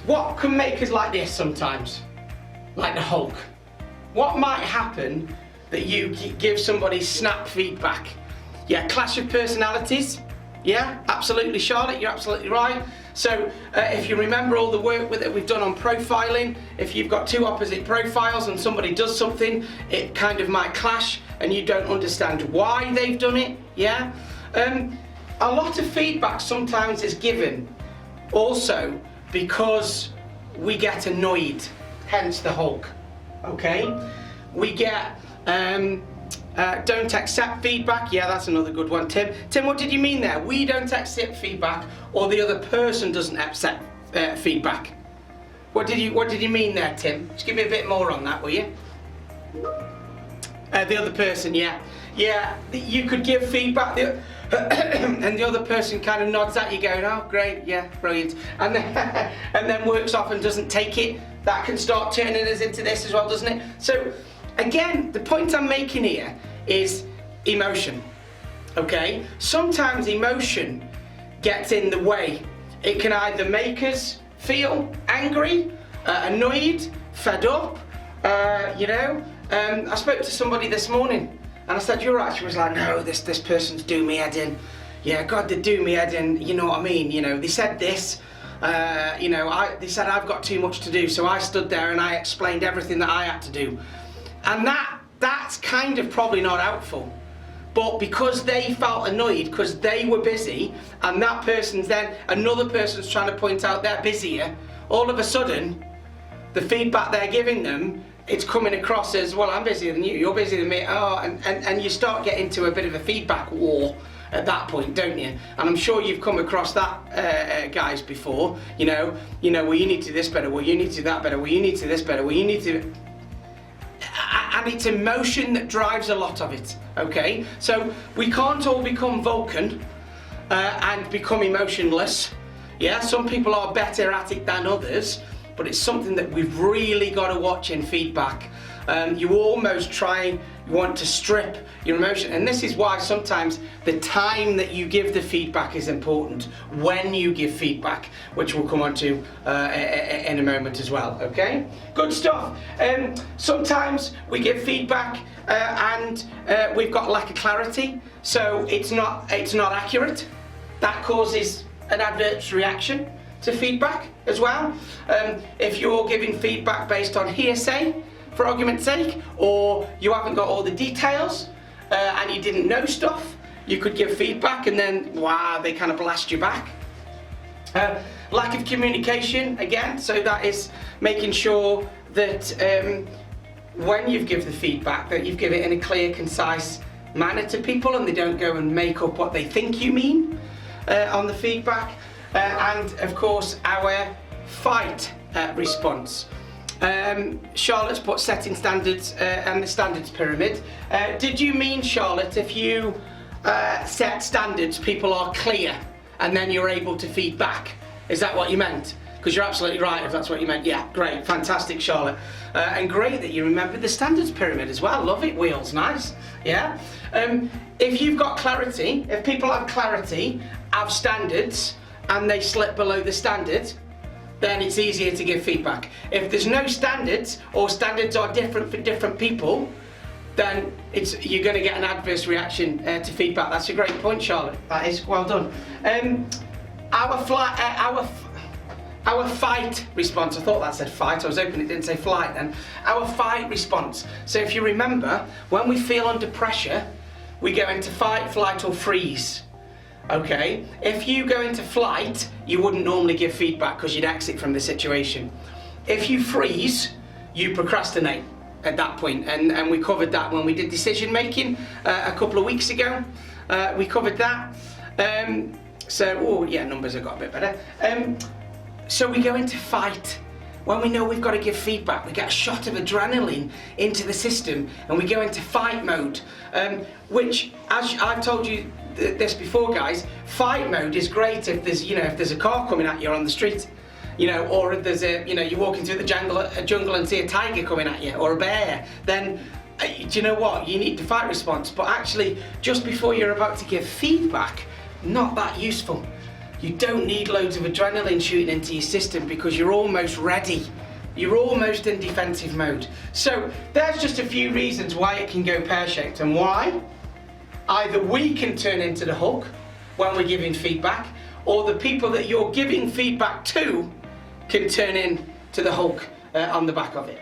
what can make us like this sometimes? Like the Hulk. What might happen that you give somebody snap feedback? Yeah, clash of personalities. Yeah, absolutely, Charlotte, you're absolutely right. So if you remember all the work that we've done on profiling, if you've got two opposite profiles and somebody does something, it kind of might clash and you don't understand why they've done it. Yeah, a lot of feedback sometimes is given also because we get annoyed, hence the Hulk. Okay, we get don't accept feedback. Yeah, that's another good one, Tim. Tim, what did you mean there? We don't accept feedback, or the other person doesn't accept feedback. What did you mean there, Tim? Just give me a bit more on that, will you? The other person, yeah. You could give feedback, and the other person kind of nods at you, going, "Oh, great, yeah, brilliant," and then works off and doesn't take it. That can start turning us into this as well, doesn't it? So, again, the point I'm making here is emotion. Okay? Sometimes emotion gets in the way. It can either make us feel angry, annoyed, fed up. I spoke to somebody this morning and I said, "You're right." She was like, "No, this person's doing me head in. Yeah, God, they do me head in. You know what I mean? You know, they said this. They said I've got too much to do, so I stood there and I explained everything that I had to do." And that's kind of probably not helpful. But because they felt annoyed, because they were busy, and that person's then, another person's trying to point out they're busier, all of a sudden, the feedback they're giving them, it's coming across as, "Well, I'm busier than you, you're busier than me," and you start getting into a bit of a feedback war at that point, don't you? And I'm sure you've come across that, guys, before. Well, you need to do this better, well, you need to do that better, well, you need to do this better, well, you need to... And it's emotion that drives a lot of it, okay? So we can't all become Vulcan and become emotionless. Yeah, some people are better at it than others, but it's something that we've really got to watch in feedback. You almost want to strip your emotion, and this is why sometimes the time that you give the feedback is important, when you give feedback, which we'll come on to in a moment as well. Okay, good stuff. Sometimes we give feedback and we've got lack of clarity, so it's not accurate. That causes an adverse reaction to feedback as well. If you're giving feedback based on hearsay, for argument's sake, or you haven't got all the details and you didn't know stuff, you could give feedback and then, wow, they kind of blast you back. Lack of communication, again, so that is making sure that when you give the feedback, that you give it in a clear, concise manner to people and they don't go and make up what they think you mean on the feedback. And of course, our fight response. Charlotte's put setting standards and the standards pyramid. Did you mean, Charlotte, if you set standards, people are clear and then you're able to feed back? Is that what you meant? Because you're absolutely right if that's what you meant. Yeah, great, fantastic, Charlotte. And great that you remembered the standards pyramid as well. Love it, Wheels, nice. Yeah. If you've got clarity, if people have clarity, have standards, and they slip below the standard, then it's easier to give feedback. If there's no standards, or standards are different for different people, then you're going to get an adverse reaction to feedback. That's a great point, Charlotte. That is well done. Our fight response, I thought that said fight, I was hoping it didn't say flight then. Our fight response. So if you remember, when we feel under pressure, we go into fight, flight or freeze. Okay, if you go into flight, you wouldn't normally give feedback because you'd exit from the situation. If you freeze, you procrastinate at that point, and we covered that when we did decision making a couple of weeks ago. We covered that. Numbers have got a bit better. So we go into fight. When we know we've got to give feedback, we get a shot of adrenaline into the system and we go into fight mode, which, as I've told you this before, guys, fight mode is great if there's a car coming at you on the street, or if there's you're walking through the jungle and see a tiger coming at you or a bear, then do you know what? You need the fight response. But actually, just before you're about to give feedback, not that useful. You don't need loads of adrenaline shooting into your system because you're almost ready. You're almost in defensive mode. So there's just a few reasons why it can go pear-shaped, and why either we can turn into the Hulk when we're giving feedback, or the people that you're giving feedback to can turn into the Hulk on the back of it.